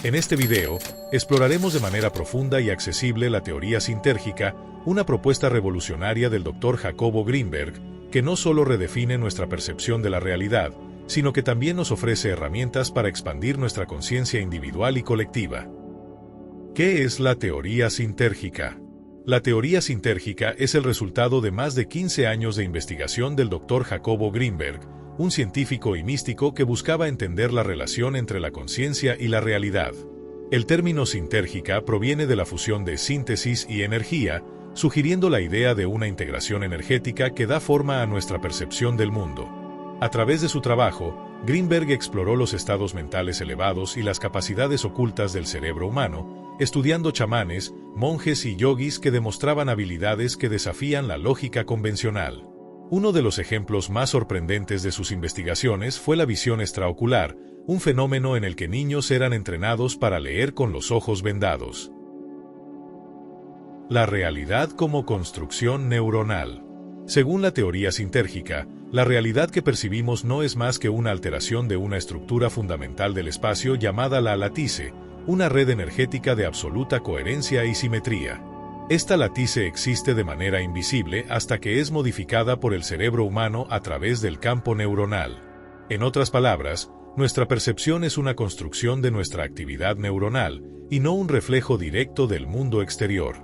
En este video, exploraremos de manera profunda y accesible la teoría sintérgica, una propuesta revolucionaria del Dr. Jacobo Grinberg, que no solo redefine nuestra percepción de la realidad, sino que también nos ofrece herramientas para expandir nuestra conciencia individual y colectiva. ¿Qué es la teoría sintérgica? La teoría sintérgica es el resultado de más de 15 años de investigación del Dr. Jacobo Grinberg, un científico y místico que buscaba entender la relación entre la conciencia y la realidad. El término sintérgica proviene de la fusión de síntesis y energía, sugiriendo la idea de una integración energética que da forma a nuestra percepción del mundo. A través de su trabajo, Grinberg exploró los estados mentales elevados y las capacidades ocultas del cerebro humano, estudiando chamanes, monjes y yogis que demostraban habilidades que desafían la lógica convencional. Uno de los ejemplos más sorprendentes de sus investigaciones fue la visión extraocular, un fenómeno en el que niños eran entrenados para leer con los ojos vendados. La realidad como construcción neuronal. Según la teoría sintérgica, la realidad que percibimos no es más que una alteración de una estructura fundamental del espacio llamada la latice, una red energética de absoluta coherencia y simetría. Esta latice existe de manera invisible hasta que es modificada por el cerebro humano a través del campo neuronal. En otras palabras, nuestra percepción es una construcción de nuestra actividad neuronal y no un reflejo directo del mundo exterior.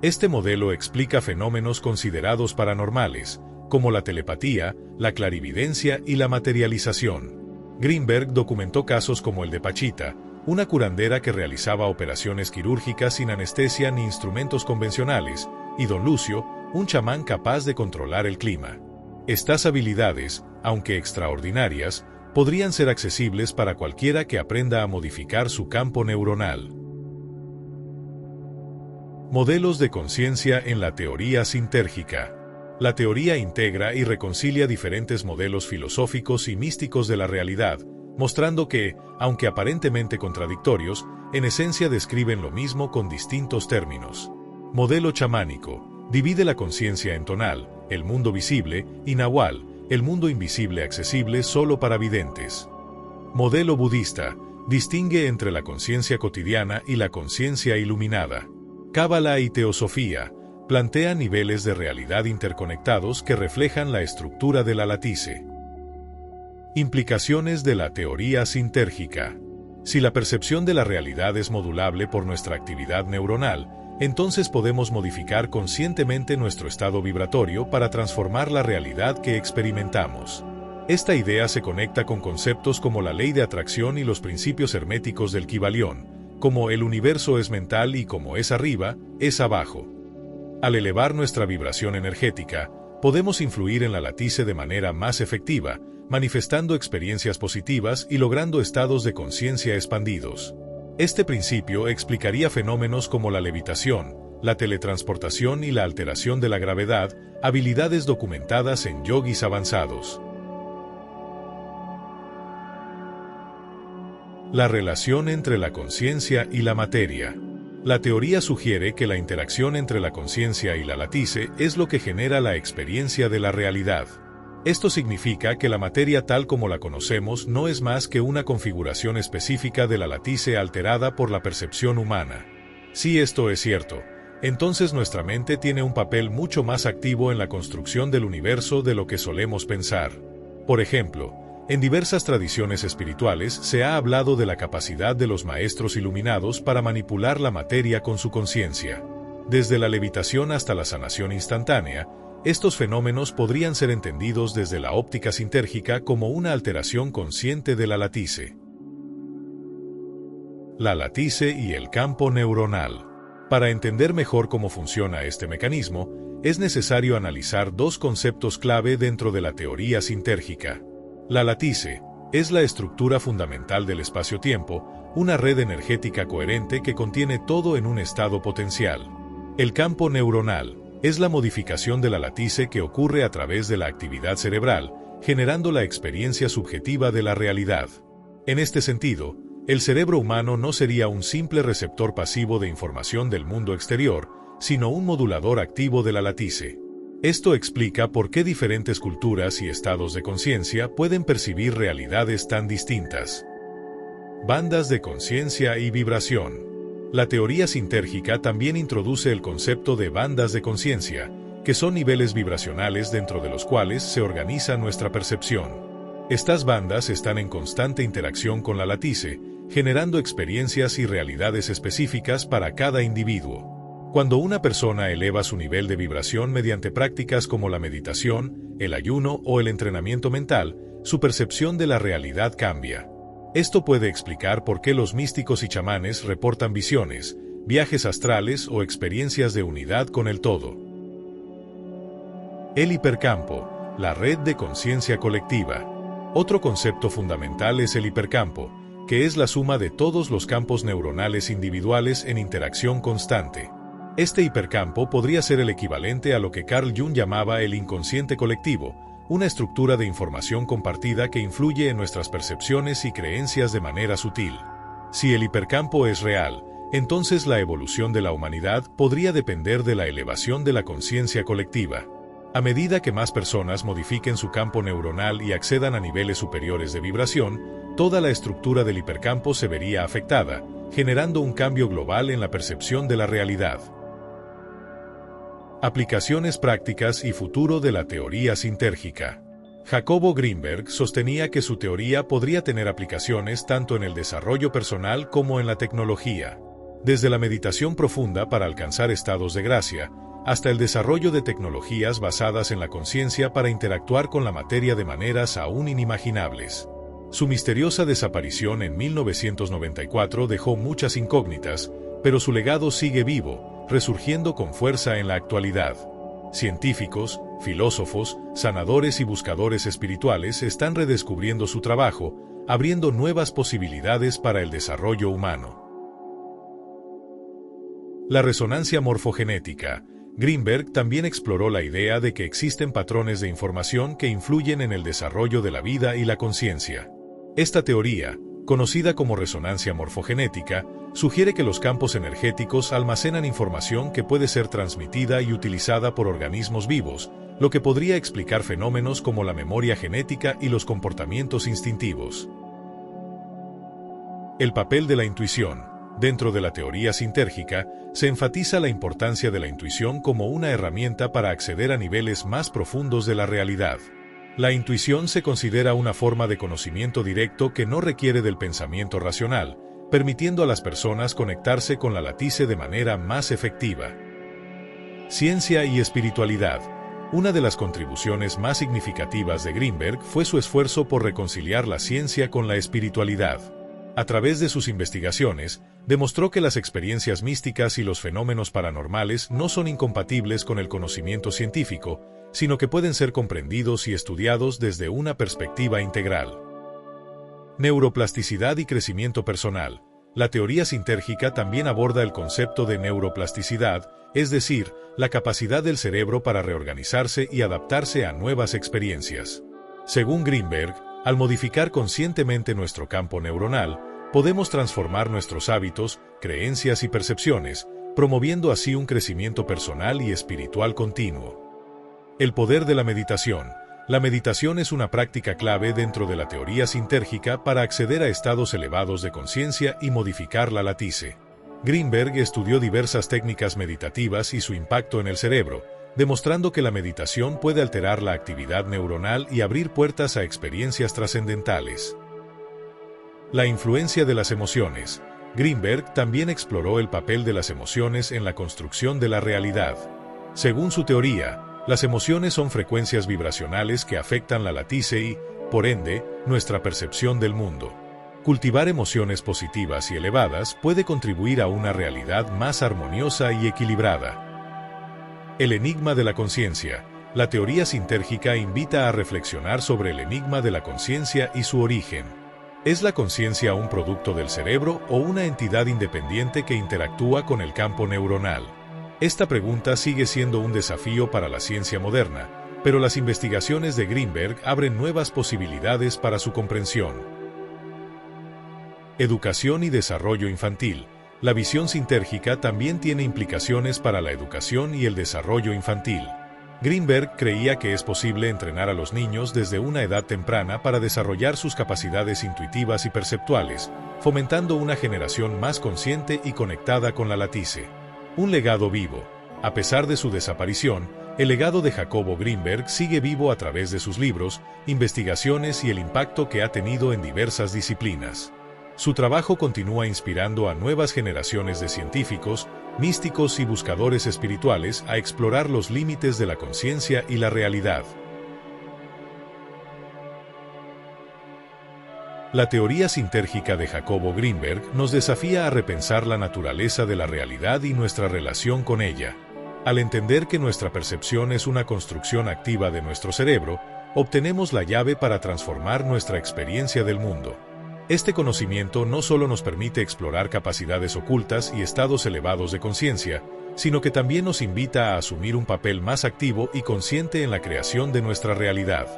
Este modelo explica fenómenos considerados paranormales, como la telepatía, la clarividencia y la materialización. Grinberg documentó casos como el de Pachita, una curandera que realizaba operaciones quirúrgicas sin anestesia ni instrumentos convencionales, y Don Lucio, un chamán capaz de controlar el clima. Estas habilidades, aunque extraordinarias, podrían ser accesibles para cualquiera que aprenda a modificar su campo neuronal. Modelos de conciencia en la teoría sintérgica. La teoría integra y reconcilia diferentes modelos filosóficos y místicos de la realidad, mostrando que, aunque aparentemente contradictorios, en esencia describen lo mismo con distintos términos. Modelo chamánico. Divide la conciencia en tonal, el mundo visible, y nahual, el mundo invisible accesible solo para videntes. Modelo budista. Distingue entre la conciencia cotidiana y la conciencia iluminada. Cábala y teosofía. Plantea niveles de realidad interconectados que reflejan la estructura de la latice. Implicaciones de la teoría sintérgica. Si la percepción de la realidad es modulable por nuestra actividad neuronal, entonces podemos modificar conscientemente nuestro estado vibratorio para transformar la realidad que experimentamos. Esta idea se conecta con conceptos como la ley de atracción y los principios herméticos del Kybalión, como el universo es mental y como es arriba, es abajo. Al elevar nuestra vibración energética, podemos influir en la latice de manera más efectiva, manifestando experiencias positivas y logrando estados de conciencia expandidos. Este principio explicaría fenómenos como la levitación, la teletransportación y la alteración de la gravedad, habilidades documentadas en yogis avanzados. La relación entre la conciencia y la materia. La teoría sugiere que la interacción entre la conciencia y la latice es lo que genera la experiencia de la realidad. Esto significa que la materia tal como la conocemos no es más que una configuración específica de la latice alterada por la percepción humana. Si esto es cierto, entonces nuestra mente tiene un papel mucho más activo en la construcción del universo de lo que solemos pensar. Por ejemplo, en diversas tradiciones espirituales se ha hablado de la capacidad de los maestros iluminados para manipular la materia con su conciencia. Desde la levitación hasta la sanación instantánea, estos fenómenos podrían ser entendidos desde la óptica sintérgica como una alteración consciente de la latice. La latice y el campo neuronal. Para entender mejor cómo funciona este mecanismo, es necesario analizar dos conceptos clave dentro de la teoría sintérgica. La latice es la estructura fundamental del espacio-tiempo, una red energética coherente que contiene todo en un estado potencial. El campo neuronal es la modificación de la latice que ocurre a través de la actividad cerebral, generando la experiencia subjetiva de la realidad. En este sentido, el cerebro humano no sería un simple receptor pasivo de información del mundo exterior, sino un modulador activo de la latice. Esto explica por qué diferentes culturas y estados de conciencia pueden percibir realidades tan distintas. Bandas de conciencia y vibración. La teoría sintérgica también introduce el concepto de bandas de conciencia, que son niveles vibracionales dentro de los cuales se organiza nuestra percepción. Estas bandas están en constante interacción con la latice, generando experiencias y realidades específicas para cada individuo. Cuando una persona eleva su nivel de vibración mediante prácticas como la meditación, el ayuno o el entrenamiento mental, su percepción de la realidad cambia. Esto puede explicar por qué los místicos y chamanes reportan visiones, viajes astrales o experiencias de unidad con el todo. El hipercampo, la red de conciencia colectiva. Otro concepto fundamental es el hipercampo, que es la suma de todos los campos neuronales individuales en interacción constante. Este hipercampo podría ser el equivalente a lo que Carl Jung llamaba el inconsciente colectivo, una estructura de información compartida que influye en nuestras percepciones y creencias de manera sutil. Si el hipercampo es real, entonces la evolución de la humanidad podría depender de la elevación de la conciencia colectiva. A medida que más personas modifiquen su campo neuronal y accedan a niveles superiores de vibración, toda la estructura del hipercampo se vería afectada, generando un cambio global en la percepción de la realidad. Aplicaciones prácticas y futuro de la teoría sintérgica. Jacobo Greenberg sostenía que su teoría podría tener aplicaciones tanto en el desarrollo personal como en la tecnología. Desde la meditación profunda para alcanzar estados de gracia, hasta el desarrollo de tecnologías basadas en la conciencia para interactuar con la materia de maneras aún inimaginables. Su misteriosa desaparición en 1994 dejó muchas incógnitas, pero su legado sigue vivo, resurgiendo con fuerza en la actualidad. Científicos, filósofos, sanadores y buscadores espirituales están redescubriendo su trabajo, abriendo nuevas posibilidades para el desarrollo humano. La resonancia morfogenética. Greenberg también exploró la idea de que existen patrones de información que influyen en el desarrollo de la vida y la conciencia. Esta teoría, conocida como resonancia morfogenética, sugiere que los campos energéticos almacenan información que puede ser transmitida y utilizada por organismos vivos, lo que podría explicar fenómenos como la memoria genética y los comportamientos instintivos. El papel de la intuición. Dentro de la teoría sintérgica, se enfatiza la importancia de la intuición como una herramienta para acceder a niveles más profundos de la realidad. La intuición se considera una forma de conocimiento directo que no requiere del pensamiento racional, permitiendo a las personas conectarse con la latice de manera más efectiva. Ciencia y espiritualidad. Una de las contribuciones más significativas de Greenberg fue su esfuerzo por reconciliar la ciencia con la espiritualidad. A través de sus investigaciones, demostró que las experiencias místicas y los fenómenos paranormales no son incompatibles con el conocimiento científico, sino que pueden ser comprendidos y estudiados desde una perspectiva integral. Neuroplasticidad y crecimiento personal. La teoría sintérgica también aborda el concepto de neuroplasticidad, es decir, la capacidad del cerebro para reorganizarse y adaptarse a nuevas experiencias. Según Greenberg, al modificar conscientemente nuestro campo neuronal, podemos transformar nuestros hábitos, creencias y percepciones, promoviendo así un crecimiento personal y espiritual continuo. El poder de la meditación. La meditación es una práctica clave dentro de la teoría sintérgica para acceder a estados elevados de conciencia y modificar la latice. Greenberg estudió diversas técnicas meditativas y su impacto en el cerebro, demostrando que la meditación puede alterar la actividad neuronal y abrir puertas a experiencias trascendentales. La influencia de las emociones. Greenberg también exploró el papel de las emociones en la construcción de la realidad. Según su teoría, las emociones son frecuencias vibracionales que afectan la latice y, por ende, nuestra percepción del mundo. Cultivar emociones positivas y elevadas puede contribuir a una realidad más armoniosa y equilibrada. El enigma de la conciencia. La teoría sintérgica invita a reflexionar sobre el enigma de la conciencia y su origen. ¿Es la conciencia un producto del cerebro o una entidad independiente que interactúa con el campo neuronal? Esta pregunta sigue siendo un desafío para la ciencia moderna, pero las investigaciones de Greenberg abren nuevas posibilidades para su comprensión. Educación y desarrollo infantil. La visión sintérgica también tiene implicaciones para la educación y el desarrollo infantil. Greenberg creía que es posible entrenar a los niños desde una edad temprana para desarrollar sus capacidades intuitivas y perceptuales, fomentando una generación más consciente y conectada con la latice. Un legado vivo. A pesar de su desaparición, el legado de Jacobo Greenberg sigue vivo a través de sus libros, investigaciones y el impacto que ha tenido en diversas disciplinas. Su trabajo continúa inspirando a nuevas generaciones de científicos, místicos y buscadores espirituales a explorar los límites de la conciencia y la realidad. La teoría sintérgica de Jacobo Greenberg nos desafía a repensar la naturaleza de la realidad y nuestra relación con ella. Al entender que nuestra percepción es una construcción activa de nuestro cerebro, obtenemos la llave para transformar nuestra experiencia del mundo. Este conocimiento no solo nos permite explorar capacidades ocultas y estados elevados de conciencia, sino que también nos invita a asumir un papel más activo y consciente en la creación de nuestra realidad.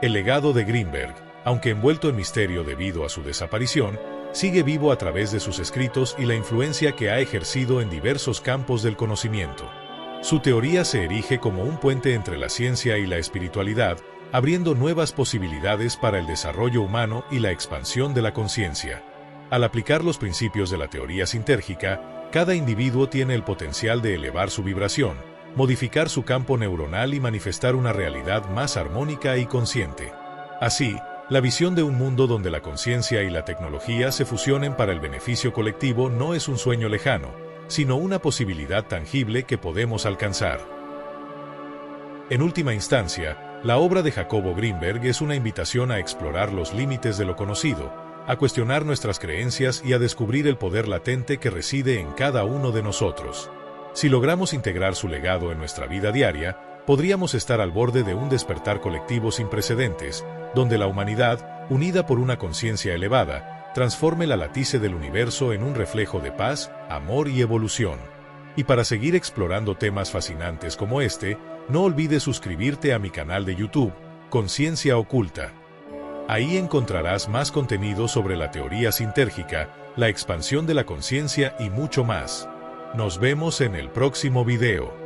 El legado de Greenberg, aunque envuelto en misterio debido a su desaparición, sigue vivo a través de sus escritos y la influencia que ha ejercido en diversos campos del conocimiento. Su teoría se erige como un puente entre la ciencia y la espiritualidad, abriendo nuevas posibilidades para el desarrollo humano y la expansión de la conciencia. Al aplicar los principios de la teoría sintérgica, cada individuo tiene el potencial de elevar su vibración, modificar su campo neuronal y manifestar una realidad más armónica y consciente. Así, la visión de un mundo donde la conciencia y la tecnología se fusionen para el beneficio colectivo no es un sueño lejano, sino una posibilidad tangible que podemos alcanzar. En última instancia, la obra de Jacobo Greenberg es una invitación a explorar los límites de lo conocido, a cuestionar nuestras creencias y a descubrir el poder latente que reside en cada uno de nosotros. Si logramos integrar su legado en nuestra vida diaria, podríamos estar al borde de un despertar colectivo sin precedentes, donde la humanidad, unida por una conciencia elevada, transforme la latice del universo en un reflejo de paz, amor y evolución. Y para seguir explorando temas fascinantes como este, no olvides suscribirte a mi canal de YouTube, Conciencia Oculta. Ahí encontrarás más contenido sobre la teoría sintérgica, la expansión de la conciencia y mucho más. Nos vemos en el próximo video.